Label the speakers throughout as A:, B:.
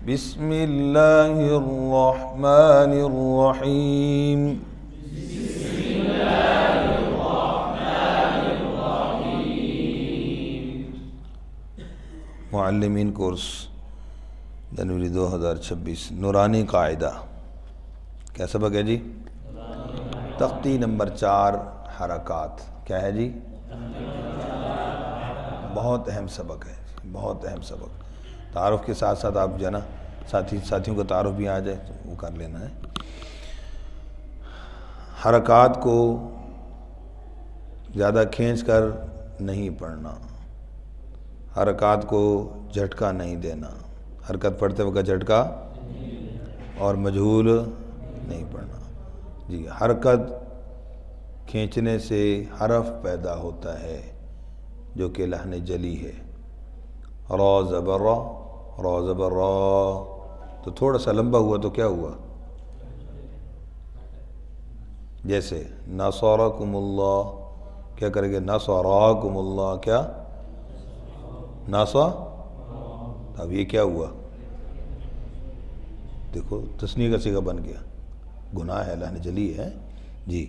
A: بسم اللہ الرحمن الرحیم. معلمین کورس جنوری 2026 نورانی قاعدہ. کیا سبق ہے جی؟ تختی نمبر 4 حرکات. کیا ہے جی؟ بہت اہم سبق ہے، بہت اہم سبق. تعارف کے ساتھ ساتھ آپ جو ہے نا ساتھیوں کا تعارف بھی آ جائے تو وہ کر لینا ہے. حرکات کو زیادہ کھینچ کر نہیں پڑھنا، حرکات کو جھٹکا نہیں دینا. حرکت پڑھتے وقت جھٹکا اور مجہول نہیں پڑھنا. جی، حرکت کھینچنے سے حرف پیدا ہوتا ہے جو کہ لحن جلی ہے. را زبر را، را زبر را، تو تھوڑا سا لمبا ہوا تو کیا ہوا؟ جیسے نصرکم اللہ، کیا کریں گے؟ نصراکم اللہ. کیا ناصا؟ اب یہ کیا ہوا؟ دیکھو تثنیہ کا صیغہ بن گیا، گناہ ہے، لحن جلی ہے. جی،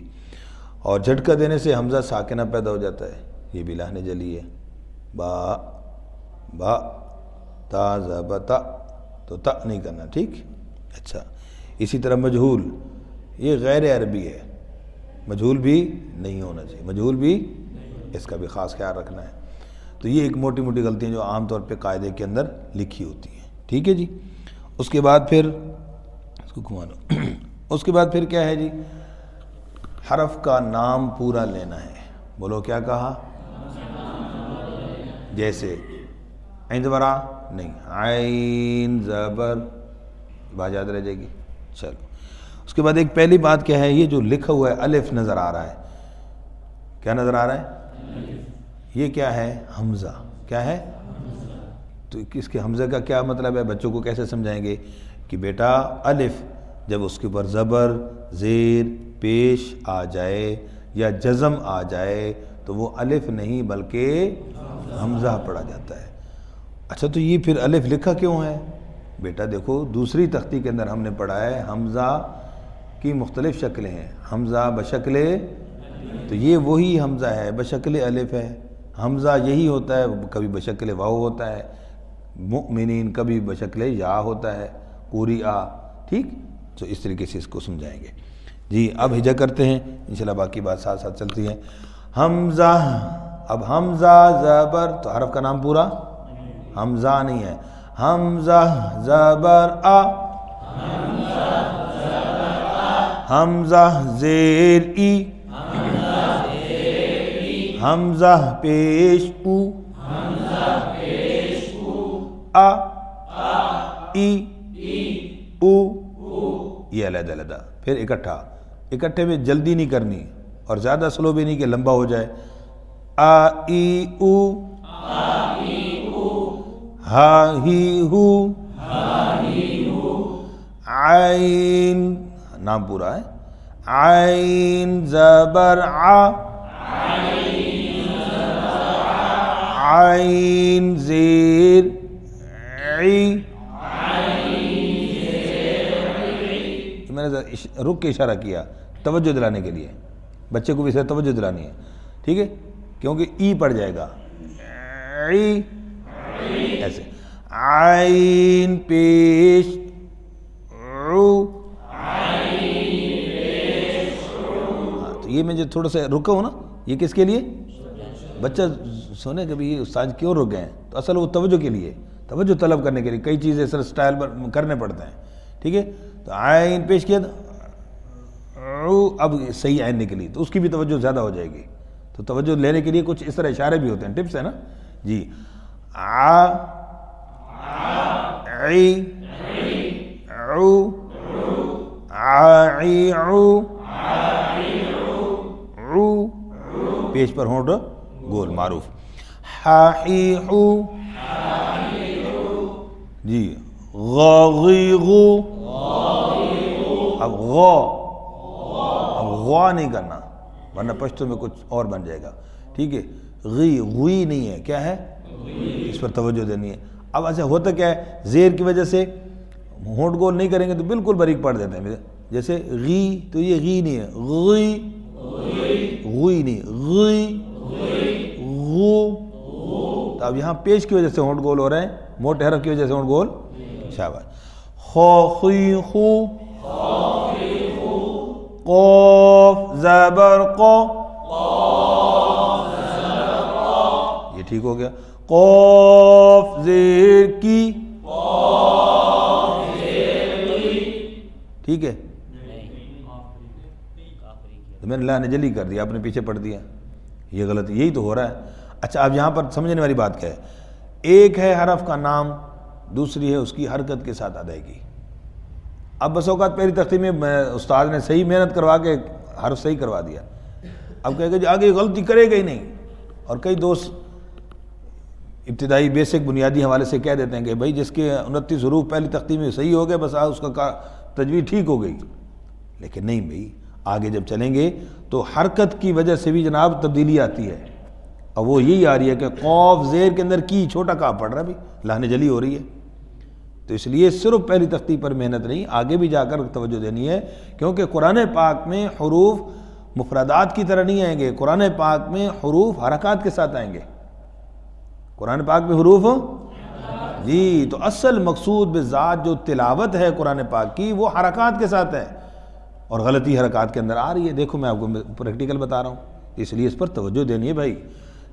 A: اور جھٹکا دینے سے حمزہ ساکنہ پیدا ہو جاتا ہے، یہ بھی لحن جلی ہے. با با تا زب تا، تو تا نہیں کرنا. ٹھیک. اچھا، اسی طرح مجہول، یہ غیر عربی ہے، مجہول بھی نہیں ہونا چاہیے، مجہول بھی اس کا بھی خاص خیال رکھنا ہے. تو یہ ایک موٹی موٹی غلطیاں جو عام طور پہ قاعدے کے اندر لکھی ہوتی ہیں. ٹھیک ہے جی. اس کے بعد پھر اس کو گھما لو. اس کے بعد پھر کیا ہے جی؟ حرف کا نام پورا لینا ہے. بولو کیا کہا؟ جیسے عین زبر نہیں، عین زبر، بات یاد رہ جائے گی. چلو، اس کے بعد ایک پہلی بات کیا ہے؟ یہ جو لکھا ہوا ہے الف نظر آ رہا ہے، کیا نظر آ رہا ہے؟ یہ کیا ہے؟ حمزہ. کیا ہے؟ تو اس کے حمزہ کا کیا مطلب ہے؟ بچوں کو کیسے سمجھائیں گے کہ بیٹا الف جب اس کے اوپر زبر، زیر، پیش آ جائے یا جزم آ جائے تو وہ الف نہیں بلکہ حمزہ پڑھا جاتا ہے. اچھا، تو یہ پھر الف لکھا کیوں ہے؟ بیٹا دیکھو دوسری تختی کے اندر ہم نے پڑھا ہے حمزہ کی مختلف شکلیں ہیں. حمزہ بشکل، تو یہ وہی حمزہ ہے، بشکل الف ہے. حمزہ یہی ہوتا ہے، کبھی بشکل واو ہوتا ہے، مؤمنین کبھی بشکل یا ہوتا ہے، پوری آ. ٹھیک. تو اس طریقے سے اس کو سمجھائیں گے. جی، اب ہجا کرتے ہیں، انشاءاللہ باقی بات ساتھ ساتھ چلتی ہے. حمزہ، اب حمزہ زبر، تو حرف کا نام پورا حمزہ نہیں ہے. حمزہ زبر آ، حمزہ زیر ای، حمزہ پیش او، آ ای او، یہ علیحدہ علیحدہ. پھر اکٹھے میں جلدی نہیں کرنی اور زیادہ سلو بھی نہیں کہ لمبا ہو جائے. آ ای او، ہا ہی ہو، عین، نام پورا ہے، عین زبر آ، عین زیر عی. میں نے رک کے اشارہ کیا توجہ دلانے کے لیے، بچے کو بھی اسے توجہ دلانی ہے. ٹھیک ہے، کیونکہ ای پڑ جائے گا. عی، ایسے. عین پیش عو. تو یہ میں جو تھوڑا سا رکا ہوں نا، یہ کس کے لیے؟ بچہ سونے کبھی یہ استاد کیوں رک گئے ہیں، تو اصل وہ توجہ کے لیے، توجہ طلب کرنے کے لیے کئی چیزیں اس طرح سٹائل پر کرنے پڑتے ہیں. ٹھیک ہے. تو عین پیش کیا تھا، اب صحیح عین نکلی تو اس کی بھی توجہ زیادہ ہو جائے گی. تو توجہ لینے کے لیے کچھ اس طرح اشارے بھی ہوتے ہیں، ٹپس ہے نا. جی، آ عی عو، عی عو، عو، پیش پر ہونٹ گول معروف. حی حو، جی، غی غو. اب غوا نہیں کرنا ورنہ پشتو میں کچھ اور بن جائے گا. ٹھیک ہے. غی نہیں ہے، کیا ہے؟ اس پر توجہ دینی ہے. اب ایسا ہوتا کیا ہے، زیر کی وجہ سے ہونٹ گول نہیں کریں گے تو بالکل باریک پڑھ دیتے ہیں. جیسے غی تو یہ غی نہیں ہے, غی غوی نہیں, غی غو. تو اب یہاں پیش کی وجہ سے ہونٹ گول ہو رہے ہیں, موٹے حرف کی وجہ سے ہونٹ گول. شاباش. خو خی خو, قاف زبر قو, یہ ٹھیک ہو گیا. قاف زیر کی, ٹھیک ہے. تو میں نے لا نجلی کر دیا, آپ نے پیچھے پڑھ دیا, یہ غلط, یہی تو ہو رہا ہے. اچھا اب یہاں پر سمجھنے والی بات کیا ہے, ایک ہے حرف کا نام, دوسری ہے اس کی حرکت کے ساتھ ادائیگی. اب بس اوقات پہلی تختی میں استاد نے صحیح محنت کروا کے حرف صحیح کروا دیا, اب کہے گا جی آگے غلطی کرے گا ہی نہیں. اور کئی دوست ابتدائی بیسک بنیادی حوالے سے کہہ دیتے ہیں کہ بھائی جس کے 29 حروف پہلی تختی میں صحیح ہو گئے بس اس کا تجوید ٹھیک ہو گئی. لیکن نہیں بھائی, آگے جب چلیں گے تو حرکت کی وجہ سے بھی جناب تبدیلی آتی ہے, اور وہ یہی آ رہی ہے کہ قاف زیر کے اندر کی چھوٹا کا پڑھ رہا ہے, بھی لہن جلی ہو رہی ہے. تو اس لیے صرف پہلی تختی پر محنت نہیں, آگے بھی جا کر توجہ دینی ہے, کیونکہ قرآن پاک میں حروف مفردات کی طرح نہیں آئیں گے. قرآن پاک میں حروف حرکات کے ساتھ آئیں گے. قرآن پاک میں حروف جی, تو اصل مقصود بذات جو تلاوت ہے قرآن پاک کی وہ حرکات کے ساتھ ہے, اور غلطی حرکات کے اندر آ رہی ہے. دیکھو میں آپ کو پریکٹیکل بتا رہا ہوں, اس لیے اس پر توجہ دینی ہے بھائی.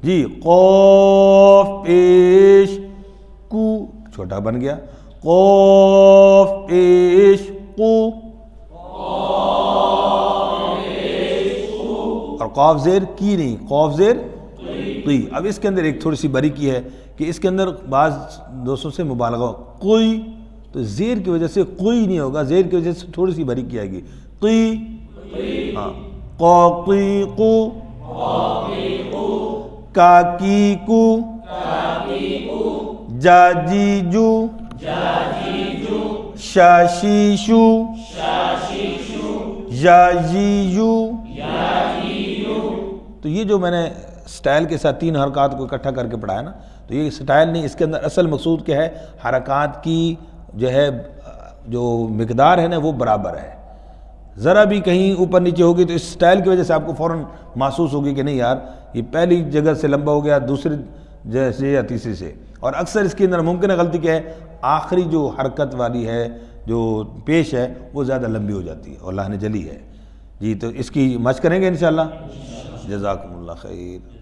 A: جی قاف پیش کو چھوٹا بن گیا, قاف پیش قو, اور قاف زیر کی نہیں, قاف زیر قی. اب اس کے اندر ایک تھوڑی سی باریکی ہے کہ اس کے اندر بعض دوستوں سے مبالغہ, قی تو زیر کی وجہ سے قی نہیں ہوگا, زیر کی وجہ سے تھوڑی سی باریکی آئے گی. قی, ہاں, قا قی قو, کا کی کو, جا جی جو, شا شی شو, یا جی یو. تو یہ جو میں نے سٹائل کے ساتھ 3 حرکات کو اکٹھا کر کے پڑھایا نا, تو یہ سٹائل نہیں, اس کے اندر اصل مقصود کیا ہے, حرکات کی جو ہے جو مقدار ہے نا وہ برابر ہے. ذرا بھی کہیں اوپر نیچے ہوگی تو اس سٹائل کی وجہ سے آپ کو فوراً محسوس ہوگی کہ نہیں یار یہ پہلی جگہ سے لمبا ہو گیا, دوسری جیسے یا تیسری سے. اور اکثر اس کے اندر ممکن ہے غلطی کیا ہے, آخری جو حرکت والی ہے جو پیش ہے وہ زیادہ لمبی ہو جاتی ہے اور لہن جلی ہے. جی تو اس کی مشق کریں گے انشاءاللہ. جزاکم اللہ خیر.